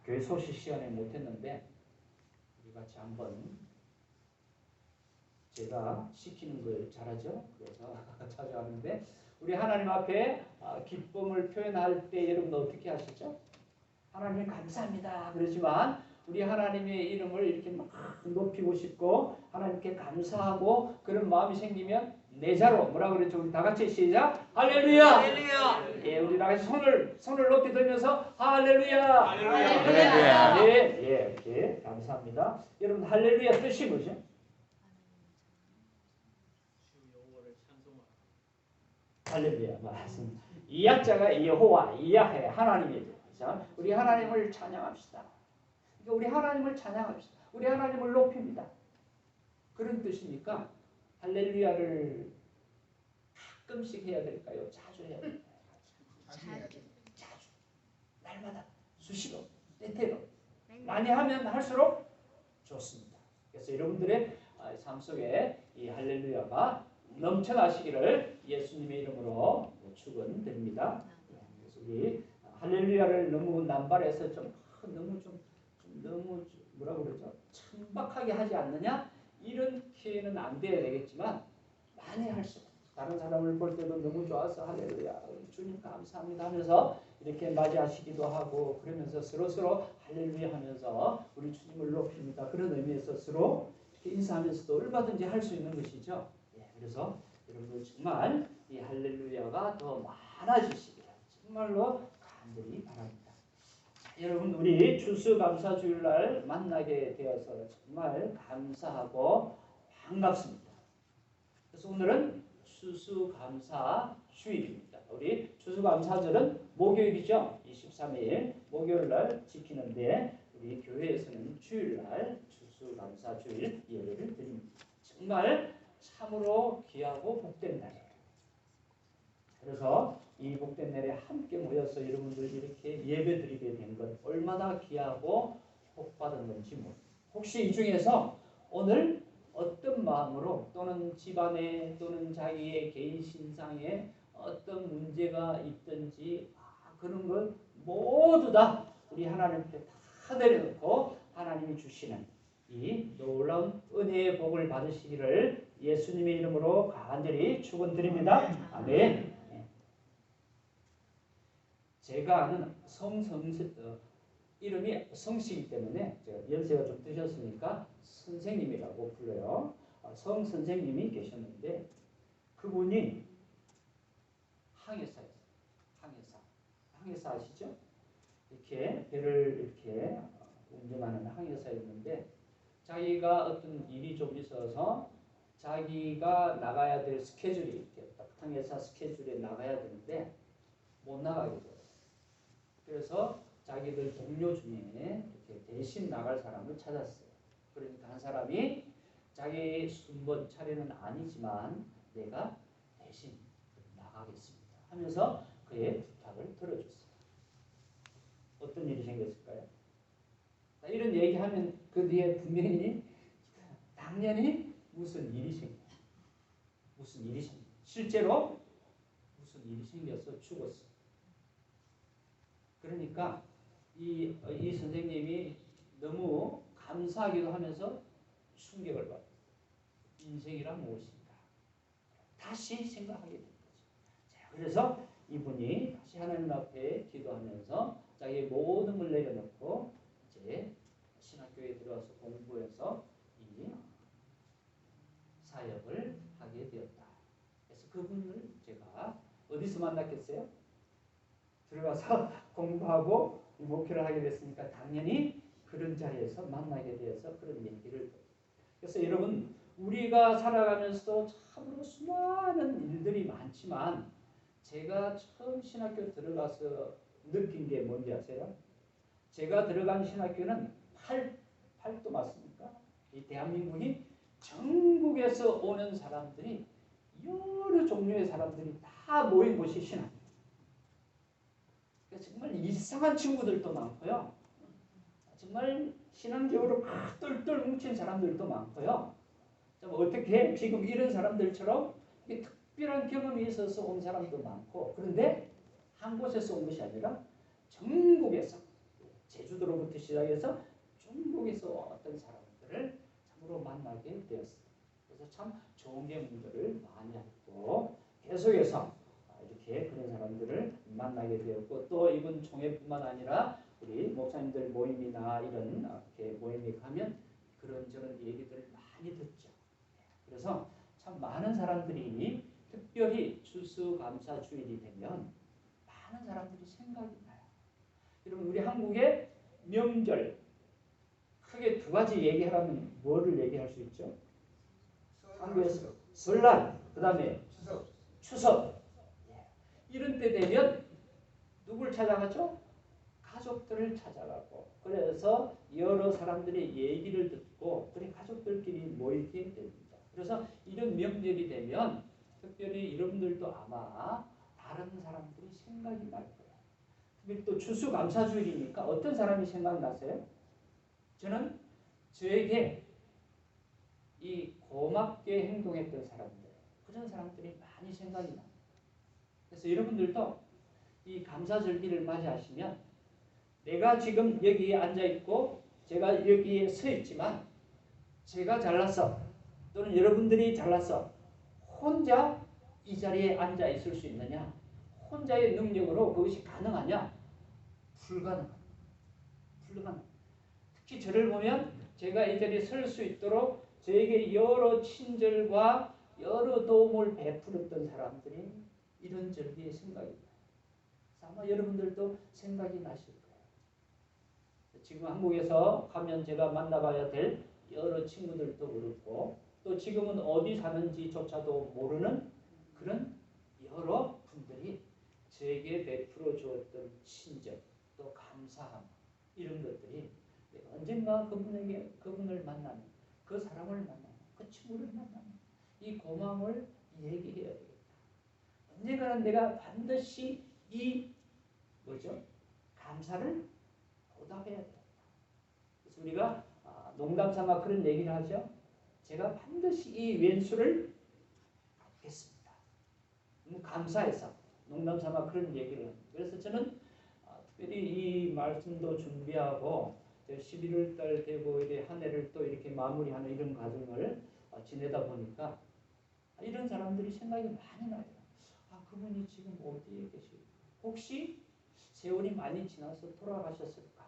교회 소식 시간에 못했는데 우리 같이 한번 제가 시키는 걸 잘하죠. 그래서 자주 하는데 우리 하나님 앞에 기쁨을 표현할 때 여러분들 어떻게 하시죠? 하나님 감사합니다. 그러지만 우리 하나님의 이름을 이렇게 막 높이고 싶고 하나님께 감사하고 그런 마음이 생기면 내자로 뭐라 그랬죠? 우리 다 같이 시작. 할렐루야. 할렐루야. 예, 우리 다 같이 손을 높이 들면서 할렐루야. 할렐루야. 네, 예, 이렇게 감사합니다. 여러분 할렐루야 뜻이 뭐죠? 할렐루야 말씀. 이약자가 여호와, 이야해 하나님이죠. 그렇죠? 우리 하나님을 찬양합시다. 그러니까 우리 하나님을 찬양합시다. 우리 하나님을 높입니다. 그런 뜻이니까 할렐루야를 가끔씩 해야 될까요? 자주 해야 될까요? 자주. 날마다 수시로, 때때로 많이 하면 할수록 좋습니다. 그래서 여러분들의 삶 속에 이 할렐루야가 넘쳐나시기를 예수님의 이름으로 축원드립니다. 그래서 우리 할렐루야를 너무 남발해서 너무 뭐라 그러죠? 천박하게 하지 않느냐? 이렇게는 안 돼야 되겠지만 많이 할수록 다른 사람을 볼 때도 너무 좋아서 할렐루야 주님 감사합니다 하면서 이렇게 맞이하시기도 하고 그러면서 서로 할렐루야 하면서 우리 주님을 높입니다. 그런 의미에서 서로 이렇게 인사하면서도 얼마든지 할 수 있는 것이죠. 그래서 여러분들 정말 이 할렐루야가 더 많아지시기를 정말로 간절히 바랍니다. 자, 여러분 우리 추수감사주일날 만나게 되어서 정말 감사하고 반갑습니다. 그래서 오늘은 추수감사주일입니다. 우리 추수감사절은 목요일이죠. 23일 목요일날 지키는데 우리 교회에서는 주일날 추수감사주일 예배를 드립니다. 정말 참으로 귀하고 복된 날이에요. 그래서 이 복된 날에 함께 모여서 여러분들 이렇게 예배 드리게 된 것 얼마나 귀하고 복받은 건지 모릅니다. 혹시 이 중에서 오늘 어떤 마음으로 또는 집안에 또는 자기의 개인 신상에 어떤 문제가 있든지 그런 걸 모두 다 우리 하나님께 다 내려놓고 하나님이 주시는 이 놀라운 은혜의 복을 받으시기를 예수님의 이름으로 간절히 축원드립니다. 아멘. 제가 아는 이름이 성씨이기 때문에 제가 연세가 좀 드셨으니까 선생님이라고 불러요. 성 선생님이 계셨는데 그분이 항해사였어요. 항해사 아시죠? 이렇게 배를 이렇게 운전하는 항해사였는데 자기가 어떤 일이 좀 있어서 자기가 나가야 될 스케줄이 이렇게 항해사 스케줄에 나가야 되는데 못 나가게 돼요. 그래서 자기들 동료 중에 이렇게 대신 나갈 사람을 찾았어요. 그러니까 한 사람이 자기 순번 차례는 아니지만 내가 대신 나가겠습니다 하면서 그의 부탁을 들어줬어요. 어떤 일이 생겼을까요? 이런 얘기하면 그 뒤에 분명히 당연히 무슨 일이 생겨요. 실제로 무슨 일이 생겨서 죽었어요. 그러니까 이 선생님이 너무 감사하기도 하면서 충격을 받아요. 인생이란 무엇인가? 다시 생각하게 된 거죠. 자, 그래서 이분이 다시 하나님 앞에 기도하면서 자기의 모든 걸 내려놓고 이제 신학교에 들어와서 공부해서 이 사역을 하게 되었다. 그래서 그분을 제가 어디서 만났겠어요? 들어가서 공부하고 목회를 하게 됐으니까 당연히 그런 자리에서 만나게 되어서 그런 얘기를. 그래서 여러분 우리가 살아가면서도 참으로 수많은 일들이 많지만 제가 처음 신학교 들어가서 느낀 게 뭔지 아세요? 제가 들어간 신학교는 팔도 맞습니까? 이 대한민국이 전국에서 오는 사람들이 여러 종류의 사람들이 다 모인 곳이 신학교. 정말 이상한 친구들도 많고요. 정말 신앙적으로 막 똘똘 뭉친 사람들도 많고요. 어떻게 지금 이런 사람들처럼 특별한 경험이 있어서 온 사람도 많고 그런데 한 곳에서 온 것이 아니라 전국에서 제주 제주도로부터 시작해서 중국에서 왔던 사람들을 참으로 만나게 되었습니다. 그래서 참 좋은 경험들을 많이 하고 계속해서 이렇게 그런 사람들을 만나게 되었고 또 이번 총회뿐만 아니라 우리 목사님들 모임이나 이런 이렇게 모임에 가면 그런저런 얘기들을 많이 듣죠. 그래서 참 많은 사람들이 특별히 추수감사주일이 되면 많은 사람들이 생각이 나요. 여러분 우리 한국의 명절 크게 두 가지 얘기하라면 뭐를 얘기할 수 있죠? 한국에서 설날, 그 다음에 추석. 이런 때 되면 누굴 찾아가죠? 가족들을 찾아가고 그래서 여러 사람들의 얘기를 듣고 그래 가족들끼리 모이게 됩니다. 그래서 이런 명절이 되면 특별히 여러분들도 아마 다른 사람들이 생각이 날 거예요. 특별히 또 추수감사주일이니까 어떤 사람이 생각나세요? 저는 저에게 이 고맙게 행동했던 사람들 그런 사람들이 많이 생각이 납니다. 그래서 여러분들도 이 감사절기를 맞이하시면 내가 지금 여기에 앉아있고 제가 여기에 서 있지만 제가 잘나서 또는 여러분들이 잘나서 혼자 이 자리에 앉아 있을 수 있느냐? 혼자의 능력으로 그것이 가능하냐? 불가능합니다. 불가능합니다. 특히 저를 보면 제가 이 자리에 설 수 있도록 저에게 여러 친절과 여러 도움을 베풀었던 사람들이 이런 절기의 생각이 나요. 아마 여러분들도 생각이 나실 거예요. 지금 한국에서 가면 제가 만나봐야 될 여러 친구들도 그렇고 또 지금은 어디 사는지조차도 모르는 그런 여러 분들이 저에게 베풀어 주었던 친절 또 감사함 이런 것들이 언젠가 그분을 만나면 그 사람을 만나면 그 친구를 만나면 이 고마움을 얘기해야 되겠다. 언젠가는 내가 반드시 이 감사를 보답해야 되겠다. 그래서 우리가 농담삼아 그런 얘기를 하죠. 제가 반드시 이 왼수를 갚겠습니다. 감사해서 농담삼아 그런 얘기를 합니다. 그래서 저는 특별히 이 말씀도 준비하고 11월 달 되고 이래 한 해를 또 이렇게 마무리하는 이런 과정을 지내다 보니까 이런 사람들이 생각이 많이 나요. 그분이 지금 어디에 계실까? 혹시 세월이 많이 지나서 돌아가셨을까?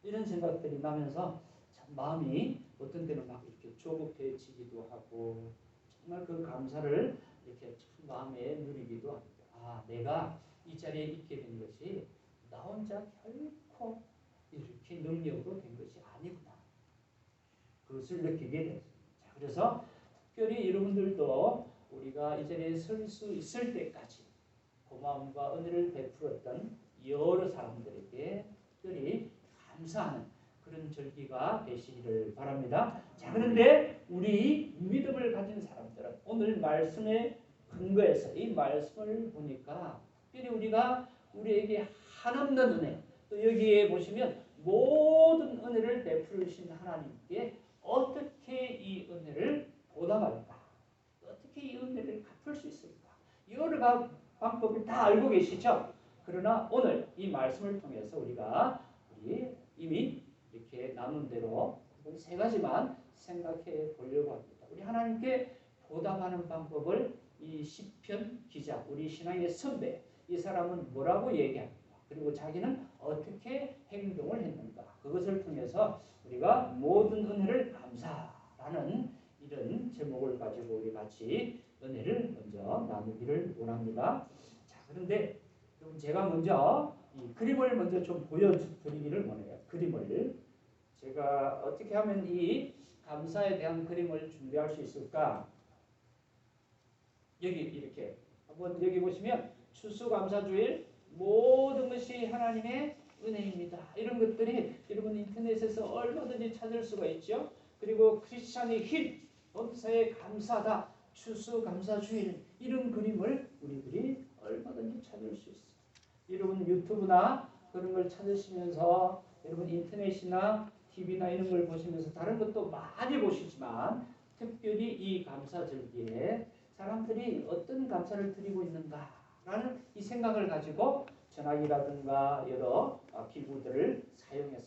이런 생각들이 나면서 참 마음이 어떤 때는 막 이렇게 조급해지기도 하고 정말 그 감사를 이렇게 참 마음에 누리기도 합니다. 내가 이 자리에 있게 된 것이 나 혼자 결코 이렇게 능력으로 된 것이 아니구나. 그것을 느끼게 됐습니다. 그래서 특별히 여러분들도 우리가 이 자리에 설 수 있을 때까지 고마움과 은혜를 베풀었던 여러 사람들에게 특별히 감사하는 그런 절기가 되시기를 바랍니다. 자, 그런데 우리 믿음을 가진 사람들은 오늘 말씀에 근거해서 이 말씀을 보니까 특별히 우리가 우리에게 한없는 은혜 또 여기에 보시면 모든 은혜를 베푸신 하나님께 어떻게 이 은혜를 보답할까? 어떻게 이 은혜를 갚을 수 있을까? 여러 방법을 다 알고 계시죠? 그러나 오늘 이 말씀을 통해서 우리가 이미 이렇게 나눈 대로 세 가지만 생각해 보려고 합니다. 우리 하나님께 보답하는 방법을 이 시편 기자, 우리 신앙의 선배, 이 사람은 뭐라고 얘기합니까? 그리고 자기는 어떻게 행동을 했는가? 그것을 통해서 우리가 모든 은혜를 감사라는 이런 제목을 가지고 우리 같이 은혜를 먼저 나누기를 원합니다. 자, 그런데 그럼 제가 먼저 이 그림을 먼저 좀 보여드리기를 원해요. 그림을 제가 어떻게 하면 이 감사에 대한 그림을 준비할 수 있을까? 여기 이렇게 한번 여기 보시면 추수감사주일 모든 것이 하나님의 은혜입니다. 이런 것들이 여러분 인터넷에서 얼마든지 찾을 수가 있죠. 그리고 크리스찬의 힘, 범사에 감사다, 추수감사주일 이런 그림을 우리들이 얼마든지 찾을 수 있어요. 여러분 유튜브나 그런 걸 찾으시면서 여러분 인터넷이나 TV나 이런 걸 보시면서 다른 것도 많이 보시지만 특별히 이 감사절기에 사람들이 어떤 감사를 드리고 있는가라는 이 생각을 가지고 전화기라든가 여러 기구들을 사용해서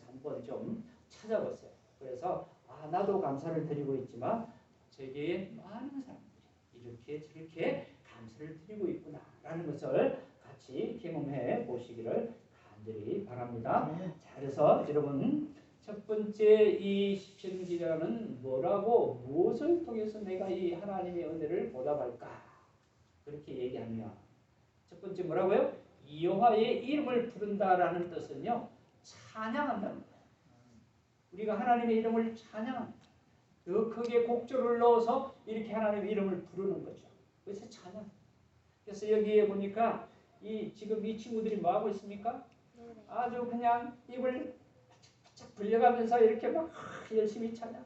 찾아봤어요. 그래서 나도 감사를 드리고 있지만 세계의 많은 사람들이 이렇게 저렇게 감사를 드리고 있구나라는 것을 같이 경험해 보시기를 간절히 바랍니다. 자, 그래서 여러분 첫 번째 이 시편 기자는 뭐라고 무엇을 통해서 내가 이 하나님의 은혜를 보답할까 그렇게 얘기하면 첫 번째 뭐라고요? 여호와의 이름을 부른다라는 뜻은요 찬양한다는 거예요. 우리가 하나님의 이름을 찬양합니다. 더 크게 곡조를 넣어서 이렇게 하나님의 이름을 부르는 거죠. 그래서 찬양. 그래서 여기에 보니까 지금 이 친구들이 뭐 하고 있습니까? 아주 그냥 입을 바짝 벌려가면서 이렇게 막 열심히 찬양.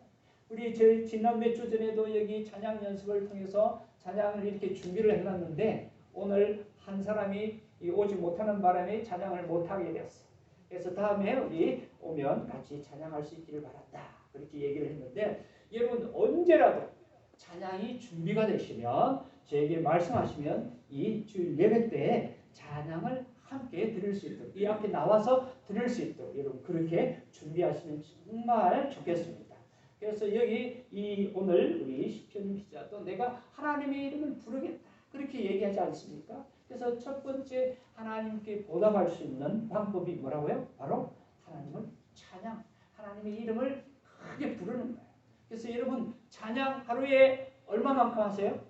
우리 지난 몇 주 전에도 여기 찬양 연습을 통해서 찬양을 이렇게 준비를 해놨는데 오늘 한 사람이 오지 못하는 바람에 찬양을 못하게 되었어요. 그래서 다음에 우리 오면 같이 찬양할 수 있기를 바란다. 그렇게 얘기를 했는데 여러분 언제라도 찬양이 준비가 되시면 저에게 말씀하시면 이 주일 예배 때 찬양을 함께 들을 수 있도록 이 앞에 나와서 들을 수 있도록 여러분 그렇게 준비하시면 정말 좋겠습니다. 그래서 여기 오늘 우리 시편 기자도 내가 하나님의 이름을 부르겠다 그렇게 얘기하지 않습니까? 그래서 첫 번째 하나님께 보답할 수 있는 방법이 뭐라고요? 바로 하나님을 찬양, 하나님의 이름을 크게 부르는 거예요. 그래서 여러분 찬양 하루에 얼마만큼 하세요?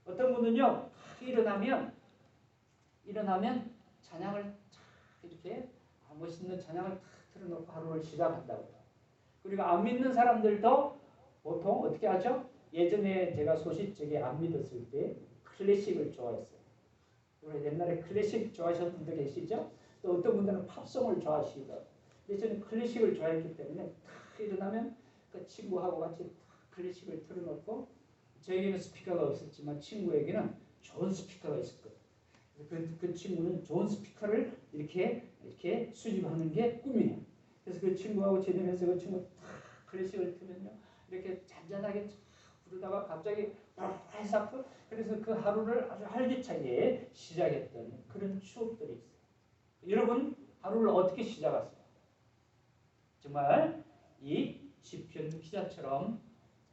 어떤 분은요 일어나면 찬양을 이렇게 멋있는 찬양을 탁 틀어놓고 하루를 시작한다고요. 그리고 안 믿는 사람들도 보통 어떻게 하죠? 예전에 제가 소시적에 안 믿었을 때 클래식을 좋아했어요. 우리 옛날에 클래식 좋아하셨던 분들 계시죠? 또 어떤 분들은 팝송을 좋아하시고 근데 저는 클래식을 좋아했기 때문에 탁 일어나면 그 친구하고 같이 탁 클래식을 틀어놓고 저에게는 스피커가 없었지만 친구에게는 좋은 스피커가 있었거든요. 그 친구는 좋은 스피커를 이렇게 수집하는 게 꿈이에요. 그래서 그 친구하고 지내면서 그 친구 탁 클래식을 틀면요 이렇게 잔잔하게 부르다가 갑자기 해서 그래서 그 하루를 아주 활기차게 시작했던 그런 추억들이 있어요. 여러분 하루를 어떻게 시작하세요? 정말 이 시편 기자처럼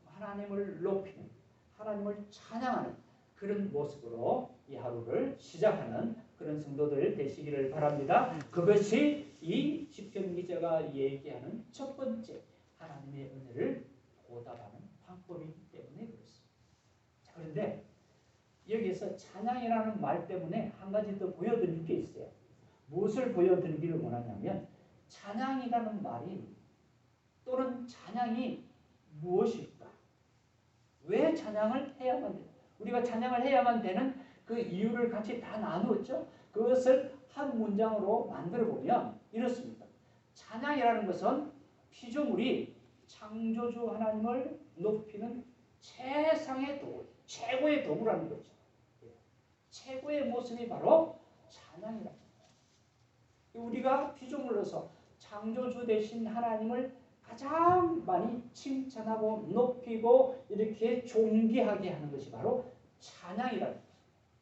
하나님을 높이는 하나님을 찬양하는 그런 모습으로 이 하루를 시작하는 그런 성도들 되시기를 바랍니다. 그것이 이 시편 기자가 얘기하는 첫 번째 하나님의 은혜를 보답하는 방법이기 때문에 그렇습니다. 자, 그런데 여기서 찬양이라는 말 때문에 한 가지 더 보여드릴 게 있어요. 무엇을 보여드리기를 원하냐면 찬양이라는 말이 또는 찬양이 무엇일까? 왜 찬양을 해야만 돼? 우리가 찬양을 해야만 되는 그 이유를 같이 다 나누었죠. 그것을 한 문장으로 만들어 보면 이렇습니다. 찬양이라는 것은 피조물이 창조주 하나님을 높이는 최상의 도구, 최고의 도구라는 거죠. 최고의 모습이 바로 찬양이라는 거예요. 우리가 피조물로서 창조주 되신 하나님을 가장 많이 칭찬하고 높이고 이렇게 존귀하게 하는 것이 바로 찬양이라는 거죠.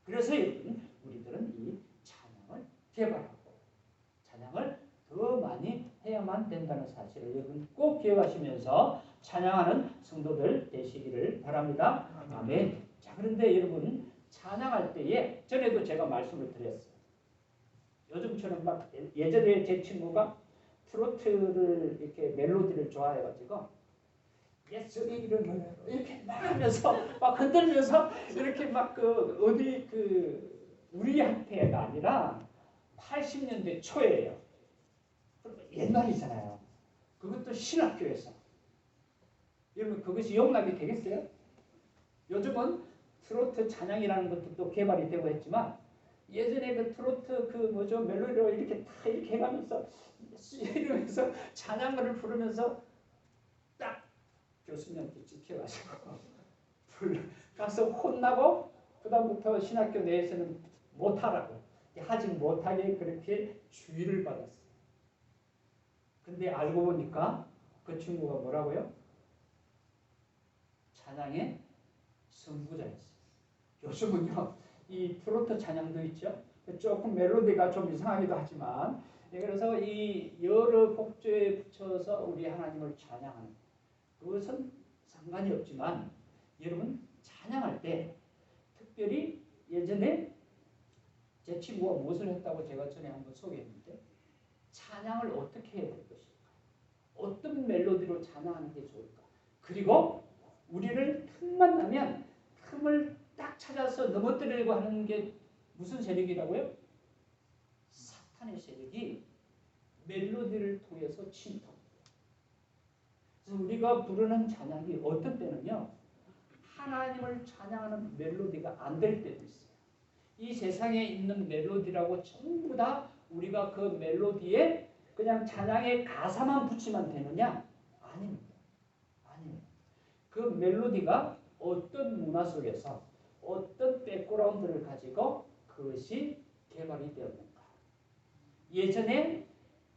그래서 여러분 우리들은 이 찬양을 개발하고 찬양을 더 많이 해야만 된다는 사실을 여러분 꼭 기억하시면서 찬양하는 성도들 되시기를 바랍니다. 아멘. 자, 그런데 여러분 찬양할 때에 전에도 제가 말씀을 드렸어요. 요즘처럼 막 예전에 제 친구가 트로트를 이렇게 멜로디를 좋아해가지고 예수의 이름을 이렇게 막 하면서 막 흔들면서 이렇게 막 우리한테가 아니라 80년대 초예요. 옛날이잖아요. 그것도 신학교에서. 여러분 그것이 용납이 되겠어요? 요즘은 트로트 찬양이라는 것도 또 개발이 되고 했지만 예전에 그 트로트 멜로디로 이렇게 다 이렇게 해가면서 이러면서 찬양가를 부르면서 딱 교수님한테 지켜가지고 가서 혼나고 그다음부터 신학교 내에서는 못하라고 하지 못하게 그렇게 주의를 받았어요. 근데 알고 보니까 그 친구가 뭐라고요? 찬양의 선구자였어요. 요즘은요 이 트로트 찬양도 있죠. 조금 멜로디가 좀 이상하기도 하지만 네, 그래서 이 여러 복조에 붙여서 우리 하나님을 찬양하는 그것은 상관이 없지만 여러분 찬양할 때 특별히 예전에 제 친구가 무엇을 했다고 제가 전에 한번 소개했는데 찬양을 어떻게 해야 될 것일까? 어떤 멜로디로 찬양하는 게 좋을까? 그리고 우리를 틈만 나면 틈을 딱 찾아서 넘어뜨리려고 하는 게 무슨 세력이라고요? 사탄의 세력이 멜로디를 통해서 침투합니다. 그래서 우리가 부르는 찬양이 어떤 때는요. 하나님을 찬양하는 멜로디가 안 될 때도 있어요. 이 세상에 있는 멜로디라고 전부 다 우리가 그 멜로디에 그냥 찬양의 가사만 붙이면 되느냐? 아닙니다. 아닙니다. 그 멜로디가 어떤 문화 속에서 어떤 백그라운드를 가지고 그것이 개발이 되었는가. 예전에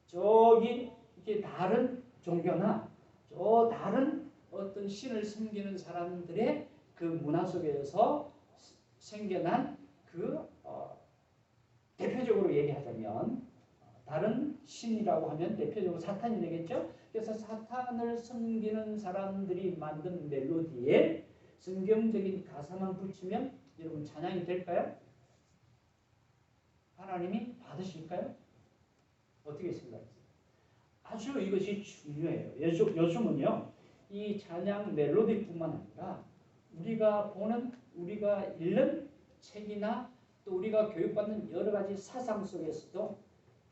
저기 이렇게 다른 종교나 저 다른 어떤 신을 섬기는 사람들의 그 문화 속에서 생겨난 그 대표적으로 얘기하자면 다른 신이라고 하면 대표적으로 사탄이 되겠죠. 그래서 사탄을 섬기는 사람들이 만든 멜로디에 성경적인 가사만 붙이면 여러분 찬양이 될까요? 하나님이 받으실까요? 어떻게 생각하세요? 아주 이것이 중요해요. 요즘은요. 이 찬양 멜로디뿐만 아니라 우리가 보는 우리가 읽는 책이나 또 우리가 교육받는 여러 가지 사상 속에서도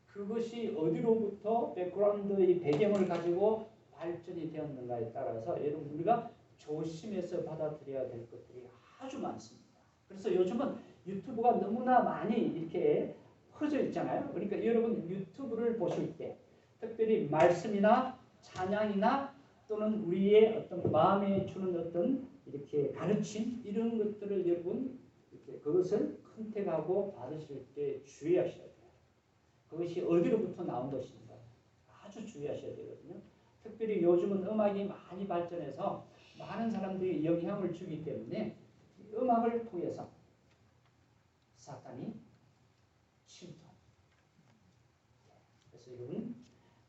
그것이 어디로부터 백그라운드의 배경을 가지고 발전이 되었는가에 따라서 여러분 우리가 조심해서 받아들여야 될 것들이 아주 많습니다. 그래서 요즘은 유튜브가 너무나 많이 이렇게 퍼져 있잖아요. 그러니까 여러분 유튜브를 보실 때 특별히 말씀이나 찬양이나 또는 우리의 어떤 마음에 주는 어떤 이렇게 가르침 이런 것들을 여러분 이렇게 그것을 컨택하고 받으실 때 주의하셔야 돼요. 그것이 어디로부터 나온 것인가 아주 주의하셔야 되거든요. 특별히 요즘은 음악이 많이 발전해서 많은 사람들이 영향을 주기 때문에 음악을 통해서 사탄이 침투합니다. 그래서 여러분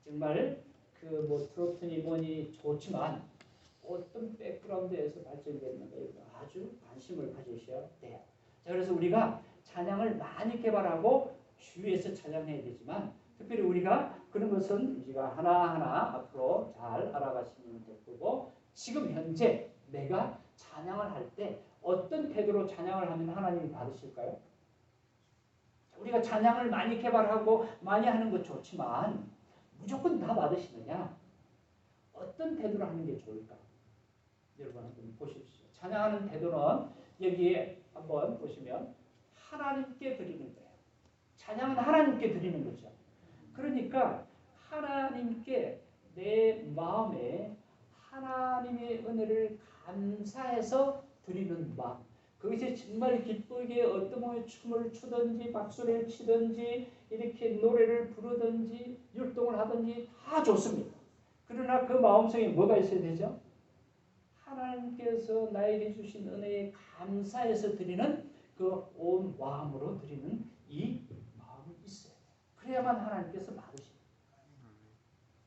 정말 그 뭐 트로트니 뭐니 좋지만 어떤 백그라운드에서 발전됐는가 아주 관심을 가지셔야 돼요. 자, 그래서 우리가 찬양을 많이 개발하고 주위에서 찬양해야 되지만 특별히 우리가 그런 것은 우리가 하나하나 앞으로 잘 알아가시면 될 거고 지금 현재 내가 찬양을 할 때 어떤 태도로 찬양을 하면 하나님이 받으실까요? 우리가 찬양을 많이 개발하고 많이 하는 것 좋지만 무조건 다 받으시느냐? 어떤 태도로 하는 게 좋을까? 여러분 한번 보십시오. 찬양하는 태도는 여기에 한번 보시면 하나님께 드리는 거예요. 찬양은 하나님께 드리는 거죠. 그러니까 하나님께 내 마음에 하나님의 은혜를 감사해서 드리는 마음. 그것이 정말 기쁘게 어떤 몸에 춤을 추든지 박수를 치든지 이렇게 노래를 부르든지 율동을 하든지 다 좋습니다. 그러나 그 마음속에 뭐가 있어야 되죠? 하나님께서 나에게 주신 은혜에 감사해서 드리는 그 온 마음으로 드리는 이 마음이 있어요. 그래야만 하나님께서 받으십니다.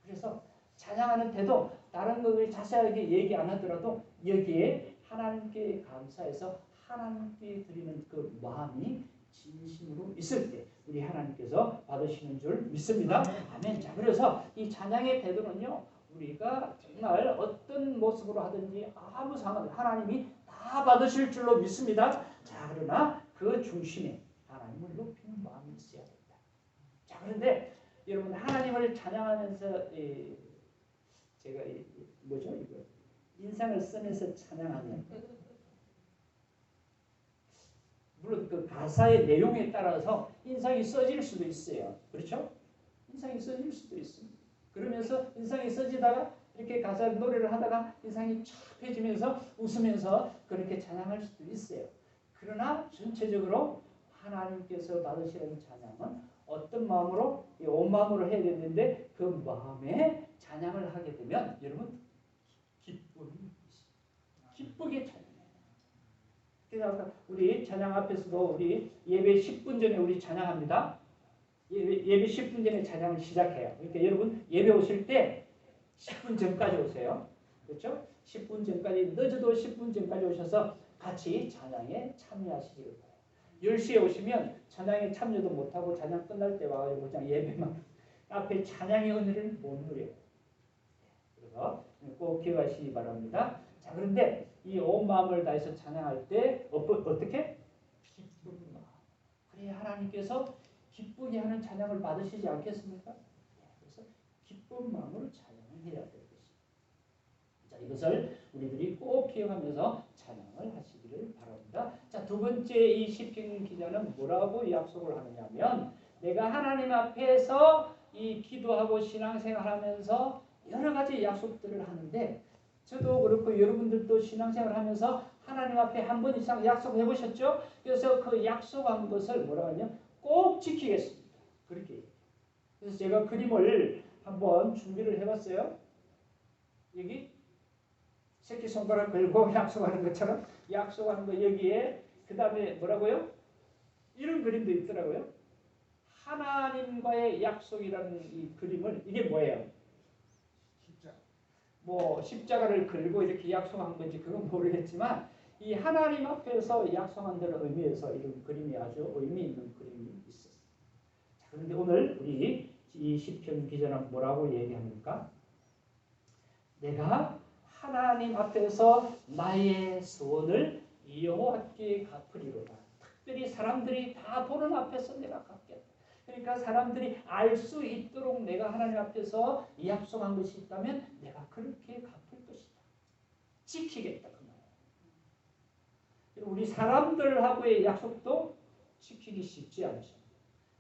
그래서 찬양하는 때도 다른 것을 자세하게 얘기 안 하더라도 여기에 하나님께 감사해서 하나님께 드리는 그 마음이 진심으로 있을 때 우리 하나님께서 받으시는 줄 믿습니다. 아멘. 자, 그래서 이 찬양의 태도는요. 우리가 정말 어떤 모습으로 하든지 아무 상관 하나님이 다 받으실 줄로 믿습니다. 자, 그러나 그 중심에 하나님을 높이는 마음이 있어야 된다. 자, 그런데 여러분 하나님을 찬양하면서 제가 뭐죠 이거 인상을 쓰면서 찬양하면 물론 그 가사의 내용에 따라서 인상이 써질 수도 있어요. 그렇죠? 인상이 써질 수도 있습니다. 그러면서 인상이 써지다가 이렇게 가사 노래를 하다가 인상이 착해지면서 웃으면서 그렇게 찬양할 수도 있어요. 그러나 전체적으로 하나님께서 받으시는 찬양은 어떤 마음으로 온 마음으로 해야 되는데 그 마음에 찬양을 하게 되면 여러분 기쁘게 찬양해요. 그래서 우리 찬양 앞에서도 우리 예배 10분 전에 우리 찬양합니다. 예배 10분 전에 찬양을 시작해요. 그러니까 여러분 예배 오실 때 10분 전까지 오세요. 그렇죠? 10분 전까지 늦어도 10분 전까지 오셔서 같이 찬양에 참여하시기를 바라요. 10시에 오시면 찬양에 참여도 못하고 찬양 끝날 때 와가지고 그냥 예배만 앞에 찬양의 은혜를 못 누려요. 그래서 꼭 기억하시기 바랍니다. 자, 그런데 이 온 마음을 다해서 찬양할 때 어떻게? 기쁜 마음. 그래 하나님께서 기쁘게 하는 찬양을 받으시지 않겠습니까? 그래서 기쁜 마음으로 찬양을 해야 될 것입니다. 자, 이것을 우리들이 꼭 기억하면서 찬양을 하시기를 바랍니다. 자, 두 번째 이 시편 기자는 뭐라고 약속을 하느냐면 내가 하나님 앞에서 이 기도하고 신앙생활하면서 여러 가지 약속들을 하는데 저도 그렇고 여러분들도 신앙생활하면서 하나님 앞에 한 번 이상 약속해 보셨죠? 그래서 그 약속한 것을 뭐라 하냐? 꼭 지키겠습니다. 그렇게. 그래서 제가 그림을 한번 준비를 해봤어요. 여기 새끼손가락 걸고 약속하는 것처럼 약속하는 거 여기에 그 다음에 뭐라고요? 이런 그림도 있더라고요. 하나님과의 약속이라는 이 그림을 이게 뭐예요? 뭐 십자가를 걸고 이렇게 약속한 건지 그건 모르겠지만 이 하나님 앞에서 약속한다는 의미에서 이런 그림이 아주 의미 있는 그림이 있었어요. 자, 그런데 오늘 우리 이 시편 기자는 뭐라고 얘기합니까? 내가 하나님 앞에서 나의 소원을 여호와께 갚으리로다. 특별히 사람들이 다 보는 앞에서 내가 갚겠다. 그러니까 사람들이 알 수 있도록 내가 하나님 앞에서 약속한 것이 있다면 내가 그렇게 갚을 것이다. 지키겠다 그 말이에요. 우리 사람들하고의 약속도 지키기 쉽지 않죠.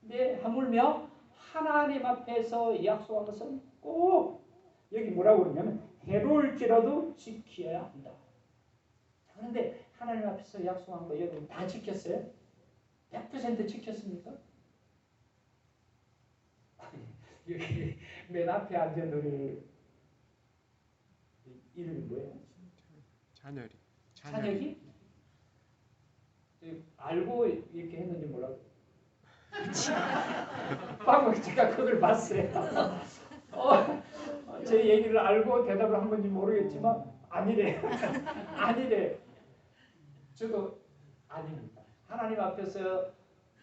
근데 하물며 하나님 앞에서 약속한 것은 꼭 여기 뭐라고 그러냐면 해로울지라도 지켜야 한다. 그런데 하나님 앞에서 약속한 거 여러분 다 지켰어요? 100% 지켰습니까? 여기 맨 앞에 앉은 우리 이름이 뭐예요? 찬혁이? 알고 이렇게 했는지 몰라요. 방금 제가 그걸 봤어요. 제 얘기를 알고 대답을 한 건지 모르겠지만 아니래. 아니래. 저도 아닙니다. 하나님 앞에서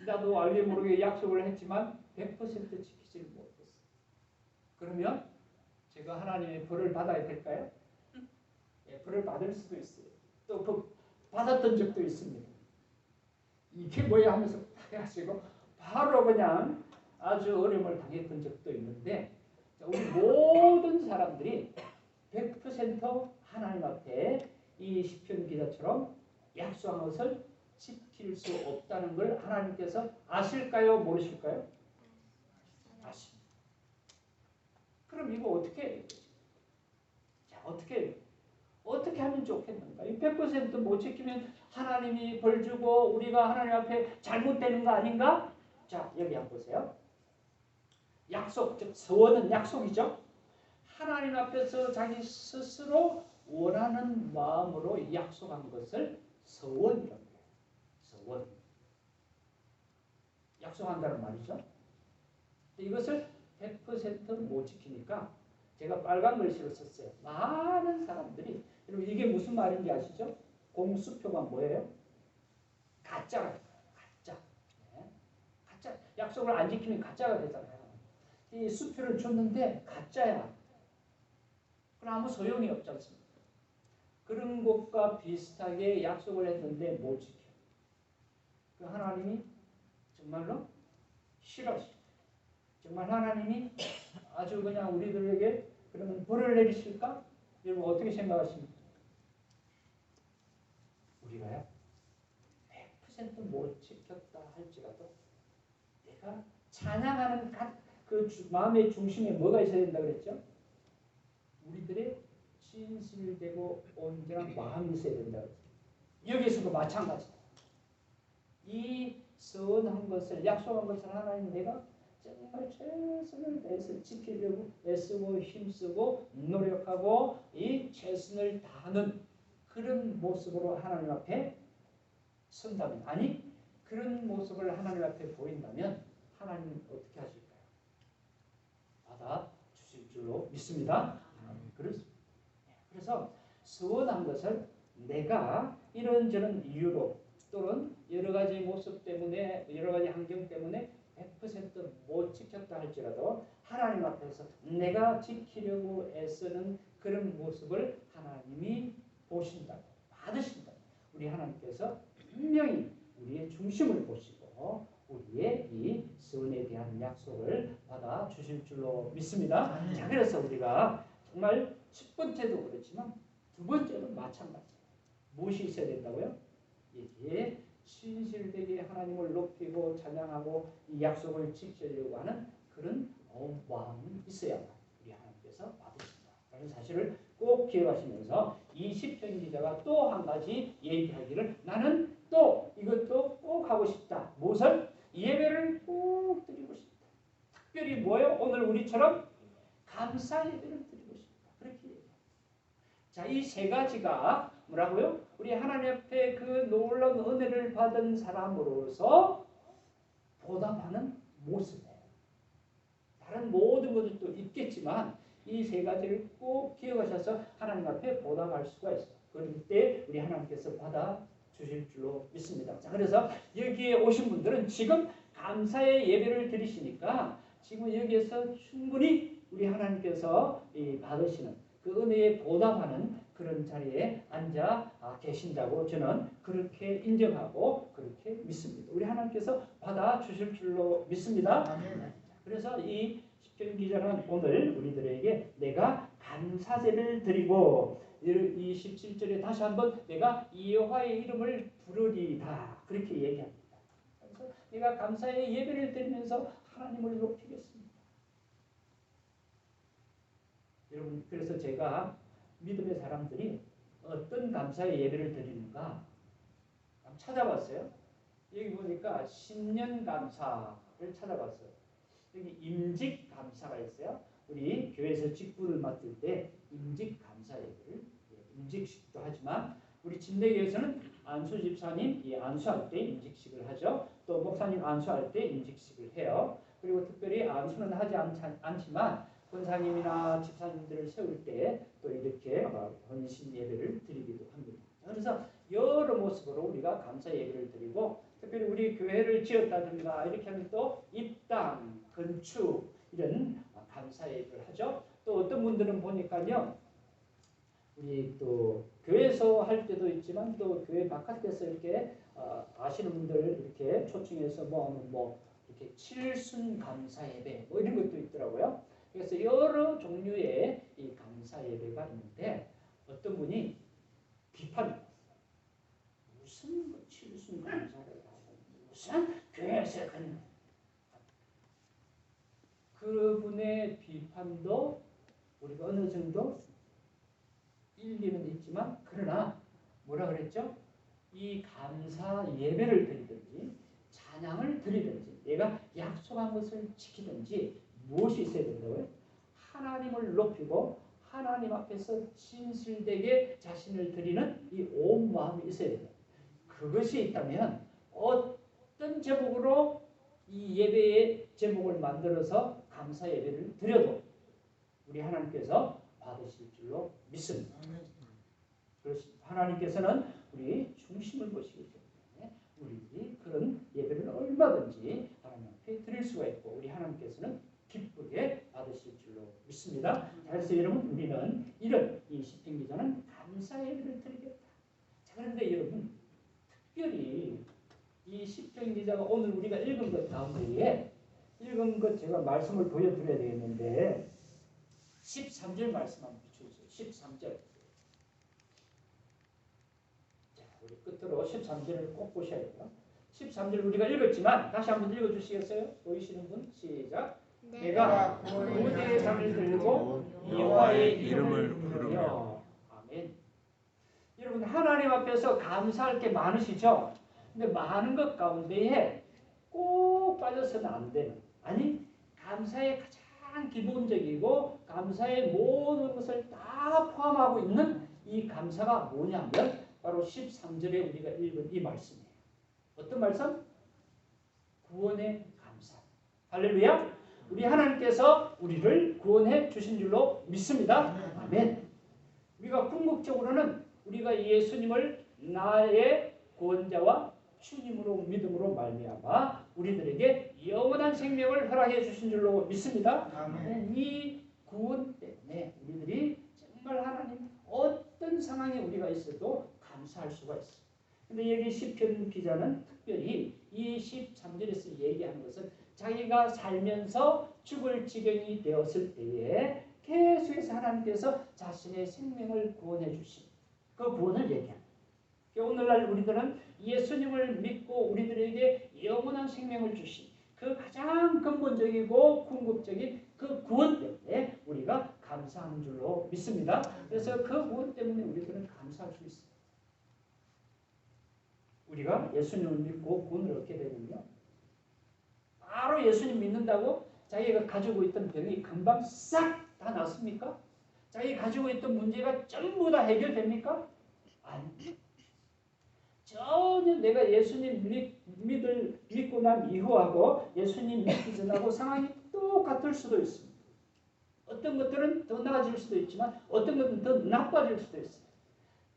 나도 알게 모르게 약속을 했지만 100% 지키지를 못했어요. 그러면 제가 하나님의 벌을 받아야 될까요? 예, 벌을 받을 수도 있어요. 또 받았던 적도 있습니다. 이게 뭐야 하면서 하시고 바로 그냥 아주 어려움을 당했던 적도 있는데 우리 모든 사람들이 100% 하나님 앞에 이 시편 기자처럼 약속한 것을 지킬 수 없다는 걸 하나님께서 아실까요? 모르실까요? 아십니다. 그럼 이거 어떻게 해요? 자, 어떻게 하면 좋겠는가? 100%못 지키면 하나님이 벌 주고 우리가 하나님 앞에 잘못되는 거 아닌가? 자, 여기 한번 보세요. 약속, 즉 서원은 약속이죠. 하나님 앞에서 자기 스스로 원하는 마음으로 약속한 것을 서원이라고 해요. 서원. 약속한다는 말이죠. 이것을 100%못 지키니까 제가 빨간 글씨로 썼어요. 많은 사람들이 여러분 이게 무슨 말인지 아시죠? 공수표가 뭐예요? 가짜가 가짜. 네. 가짜. 약속을 안 지키면 가짜가 되잖아요. 이 수표를 줬는데 가짜야. 그럼 아무 소용이 없지 않습니까? 그런 것과 비슷하게 약속을 했는데 못 지켜. 그 하나님이 정말로 싫어하시죠. 정말 하나님이 아주 그냥 우리들에게 그러면 벌을 내리실까? 여러분 어떻게 생각하십니까? 우리가요 100%못 지켰다 할지라도 내가 찬양하는 그 마음의 중심에 뭐가 있어야 된다 그랬죠? 우리들의 진실되고 온전한 마음이 있어야 된다 그랬죠. 여기서도 마찬가지다. 이 서원한 것을 약속한 것을 하나님 내가 정말 최선을 다해서 지키려고 애쓰고 힘쓰고 노력하고 이 최선을 다하는 그런 모습으로 하나님 앞에 선다면 아니 그런 모습을 하나님 앞에 보인다면 하나님은 어떻게 하실까요? 받아 주실 줄로 믿습니다. 그렇습니다. 그래서 서원한 것을 내가 이런저런 이유로 또는 여러 가지 모습 때문에 여러 가지 환경 때문에 100%못 지켰다 할지라도 하나님 앞에서 내가 지키려고 애쓰는 그런 모습을 하나님이 보신다, 받으신다. 우리 하나님께서 분명히 우리의 중심을 보시고 우리의 이 선에 대한 약속을 받아 주실 줄로 믿습니다. 자, 그래서 우리가 정말 첫 번째도 그렇지만 두 번째도 마찬가지예요. 무엇이 있어야 된다고요? 여기에 신실되게 하나님을 높이고 찬양하고 이 약속을 지키려고 하는 그런 마음이 있어야 우리 하나님께서 받으신다. 라는 사실을 꼭 기억하시면서 이 시편 기자가 또 한 가지 얘기하기를 나는 또 이것도 꼭 하고 싶다. 무엇을? 예배를 꼭 드리고 싶다. 특별히 뭐예요? 오늘 우리처럼 감사 예배를 드리고 싶다. 그렇게 얘기해요. 자, 이 세 가지가 뭐라고요? 우리 하나님 앞에 그 놀라운 은혜를 받은 사람으로서 보답하는 모습이에요. 다른 모든 것들도 있겠지만 이 세 가지를 꼭 기억하셔서 하나님 앞에 보답할 수가 있어요. 그럴 때 우리 하나님께서 받아 주실 줄로 믿습니다. 자, 그래서 여기에 오신 분들은 지금 감사의 예배를 드리시니까 지금 여기에서 충분히 우리 하나님께서 받으시는 그 은혜에 보답하는 그런 자리에 앉아 계신다고 저는 그렇게 인정하고 그렇게 믿습니다. 우리 하나님께서 받아 주실 줄로 믿습니다. 그래서 이 시편 기자는 오늘 우리들에게 내가 감사제를 드리고 이 17절에 다시 한번 내가 여호와의 이름을 부르리다 그렇게 얘기합니다. 그래서 내가 감사의 예배를 드리면서 하나님을 높이겠습니다. 여러분, 그래서 제가 믿음의 사람들이 어떤 감사의 예배를 드리는가 찾아봤어요. 여기 보니까 신년 감사를 찾아봤어요. 여기 임직 감사가 있어요. 우리 교회에서 직분을 맡을 때 임직 감사 예배를 임직식도 하지만 우리 침례교에서는 안수 집사님 안수할 때 임직식을 하죠. 또 목사님 안수할 때 임직식을 해요. 그리고 특별히 안수는 하지 않지만 권사님이나 집사님들을 세울 때 또 이렇게 헌신 예배를 드리기도 합니다. 그래서 여러 모습으로 우리가 감사 예배를 드리고 특별히 우리 교회를 지었다든가 이렇게 하면 또 입당, 건축 이런 감사 예배를 하죠. 또 어떤 분들은 보니까요. 우리 또 교회에서 할 때도 있지만 또 교회 바깥에서 이렇게 아시는 분들 이렇게 초청해서 뭐 이렇게 칠순 감사 예배 뭐 이런 것도 있더라고요. 그래서 여러 종류의 이 감사 예배가 있는데 어떤 분이 비판을 했어요. 무슨 뭐 칠순 감사를 하고 무슨 교회에서 그분의 비판도 우리가 어느 정도 일리는 있지만 그러나 뭐라 그랬죠? 이 감사 예배를 드리든지 찬양을 드리든지 내가 약속한 것을 지키든지 무엇이 있어야 된다고요? 하나님을 높이고 하나님 앞에서 신실되게 자신을 드리는 이 온 마음이 있어야 된다. 그것이 있다면 어떤 제목으로 이 예배의 제목을 만들어서 감사 예배를 드려도 우리 하나님께서 받으실 줄로 믿습니다. 그렇습니다. 하나님께서는 우리 중심을 보시기 때문에 우리들이 그런 예배를 얼마든지 하나님 앞에 드릴 수가 있고 우리 하나님께서는 기쁘게 받으실 줄로 믿습니다. 그래서 여러분 우리는 이런 이 시편 기자는 감사 예배를 드리겠다. 자, 그런데 여러분 특별히 이 시편 기자가 오늘 우리가 읽은 것 가운데에 읽은 것 제가 말씀을 보여드려야 되겠는데 13절 말씀 한번 비춰주세요. 13절. 자, 우리 끝으로 13절을 꼭 보셔야 돼요. 13절 우리가 읽었지만 다시 한번 읽어주시겠어요? 보이시는 분? 시작. 내가 고대의 잔을 들고 여호와의 이름을 부르며 아멘. 여러분 하나님 앞에서 감사할 게 많으시죠? 근데 많은 것 가운데에 꼭 빠져서는 안 되는 아니 감사의 가장 기본적이고 감사의 모든 것을 다 포함하고 있는 이 감사가 뭐냐면 바로 13절에 우리가 읽은 이 말씀이에요. 어떤 말씀? 구원의 감사. 할렐루야. 우리 하나님께서 우리를 구원해 주신 줄로 믿습니다. 아멘. 우리가 궁극적으로는 우리가 예수님을 나의 구원자와 주님으로 믿음으로 말미암아 우리들에게 영원한 생명을 허락해 주신 줄로 믿습니다. 아멘. 이 구원 때문에 우리들이 정말 하나님 어떤 상황에 우리가 있어도 감사할 수가 있어요. 근데 여기 시편 기자는 특별히 이 13절에서 얘기하는 것은 자기가 살면서 죽을 지경이 되었을 때에 계속해서 하나님께서 자신의 생명을 구원해 주신 그 구원을 얘기합니다. 오늘날 우리들은 예수님을 믿고 우리들에게 영원한 생명을 주신 그 가장 근본적이고 궁극적인 그 구원 때문에 우리가 감사하는 줄로 믿습니다. 그래서 그 구원 때문에 우리들은 감사할 수 있습니다. 우리가 예수님을 믿고 구원을 얻게 되면요, 바로 예수님 믿는다고 자기가 가지고 있던 병이 금방 싹 다 낫습니까? 자기가 가지고 있던 문제가 전부 다 해결됩니까? 아니. 전혀 내가 예수님 믿고 난 이후하고 예수님 믿기 전하고 상황이 똑같을 수도 있습니다. 어떤 것들은 더 나아질 수도 있지만 어떤 것들은 더 나빠질 수도 있어요.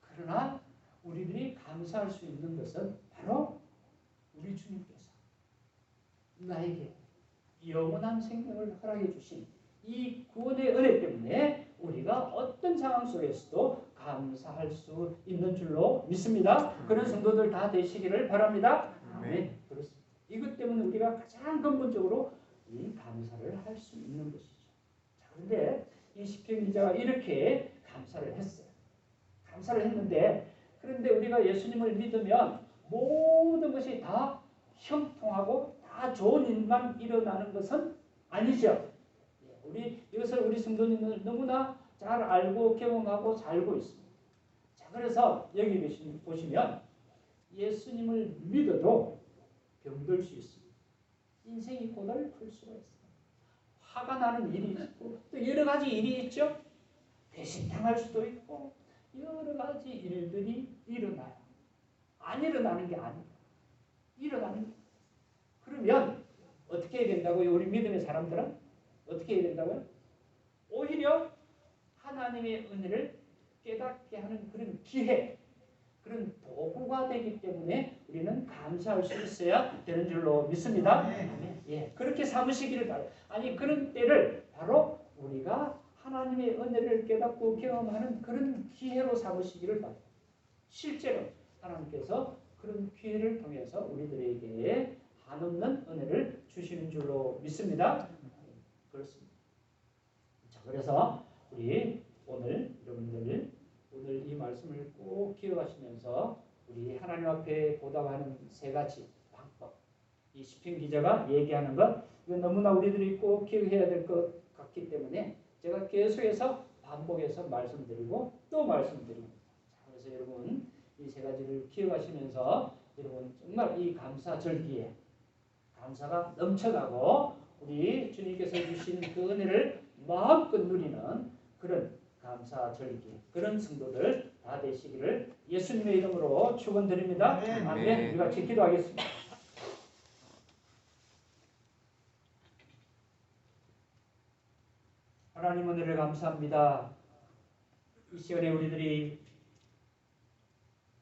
그러나 우리들이 감사할 수 있는 것은 바로 우리 주님께서 나에게 영원한 생명을 허락해 주신 이 구원의 은혜 때문에 우리가 어떤 상황 속에서도 감사할 수 있는 줄로 믿습니다. 그런 성도들 다 되시기를 바랍니다. 아멘. 그렇습니다. 이것 때문에 우리가 가장 근본적으로 이 감사를 할 수 있는 것이죠. 자, 그런데 이 시편 기자가 이렇게 감사를 했어요. 감사를 했는데, 그런데 우리가 예수님을 믿으면 모든 것이 다 형통하고 다 좋은 일만 일어나는 것은 아니죠. 이것을 우리 성도님은 너무나 잘 알고 경험하고 살고 있습니다. 자, 그래서 여기 보시면 예수님을 믿어도 병들 수 있습니다. 인생이 고달플 수가 있어요. 화가 나는 일이 있고 또 여러 가지 일이 있죠. 배신당할 수도 있고 여러 가지 일들이 일어나요. 안 일어나는 게 아니에요. 일어나는 게. 그러면 어떻게 해야 된다고요? 우리 믿음의 사람들은 어떻게 해야 된다고요? 오히려 하나님의 은혜를 깨닫게 하는 그런 기회, 그런 도구가 되기 때문에 우리는 감사할 수 있어야 되는 줄로 믿습니다. 예, 그렇게 삼으시기를 바라요. 아니, 그런 때를 바로 우리가 하나님의 은혜를 깨닫고 경험하는 그런 기회로 삼으시기를 바라요. 실제로 하나님께서 그런 기회를 통해서 우리들에게 한없는 은혜를 주시는 줄로 믿습니다. 그렇습니다. 자, 그래서 우리 오늘 여러분들 오늘 이 말씀을 꼭 기억하시면서 우리 하나님 앞에 보답하는 세 가지 방법, 이 시편 기자가 얘기하는 것, 이건 너무나 우리들이 꼭 기억해야 될 것 같기 때문에 제가 계속해서 반복해서 말씀드리고 또 말씀드립니다. 자, 그래서 여러분 이 세 가지를 기억하시면서 여러분 정말 이 감사절기에 감사가 넘쳐가고 우리 주님께서 주신 그 은혜를 마음껏 누리는 그런 감사절기, 그런 성도들 다 되시기를 예수님의 이름으로 축원드립니다. 아멘. 우리 같이 기도하겠습니다. 하나님 은혜를 감사합니다. 이 시간에 우리들이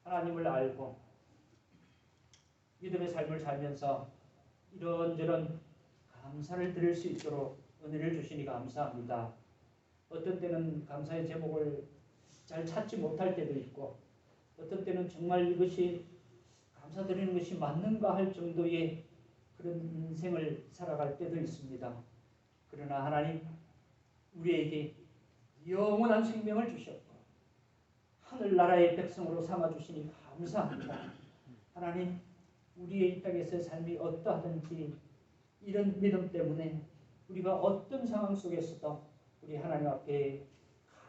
하나님을 알고 믿음의 삶을 살면서 이런저런 감사를 드릴 수 있도록 은혜를 주시니 감사합니다. 어떤 때는 감사의 제목을 잘 찾지 못할 때도 있고 어떤 때는 정말 이것이 감사드리는 것이 맞는가 할 정도의 그런 인생을 살아갈 때도 있습니다. 그러나 하나님 우리에게 영원한 생명을 주셨고 하늘나라의 백성으로 삼아주시니 감사합니다. 하나님 우리의 이 땅에서의 삶이 어떠하든지 이런 믿음 때문에 우리가 어떤 상황 속에서도 우리 하나님 앞에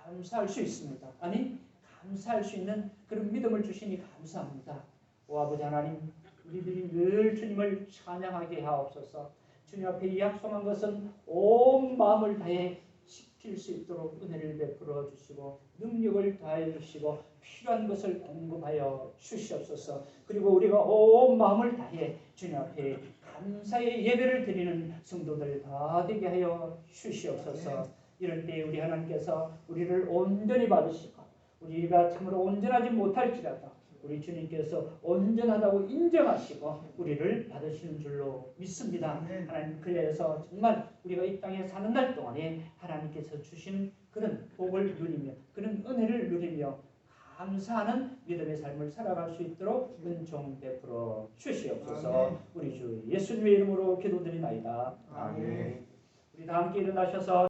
감사할 수 있습니다. 아니 감사할 수 있는 그런 믿음을 주시니 감사합니다. 오 아버지 하나님 우리들이 늘 주님을 찬양하게 하옵소서. 주님 앞에 이 약속한 것은 온 마음을 다해 지킬 수 있도록 은혜를 베풀어 주시고 능력을 더하여 주시고 필요한 것을 공급하여 주시옵소서. 그리고 우리가 온 마음을 다해 주님 앞에 감사의 예배를 드리는 성도들 다 되게 하여 주시옵소서. 이럴 때 우리 하나님께서 우리를 온전히 받으시고 우리가 참으로 온전하지 못할지라도 우리 주님께서 온전하다고 인정하시고 우리를 받으시는 줄로 믿습니다. 하나님, 그래서 정말 우리가 이 땅에 사는 날 동안에 하나님께서 주신 그런 복을 누리며 그런 은혜를 누리며 감사하는 믿음의 삶을 살아갈 수 있도록 은총 베풀어 주시옵소서. 우리 주 예수님의 이름으로 기도드리나이다. 아멘. 우리 다 함께 일어나셔서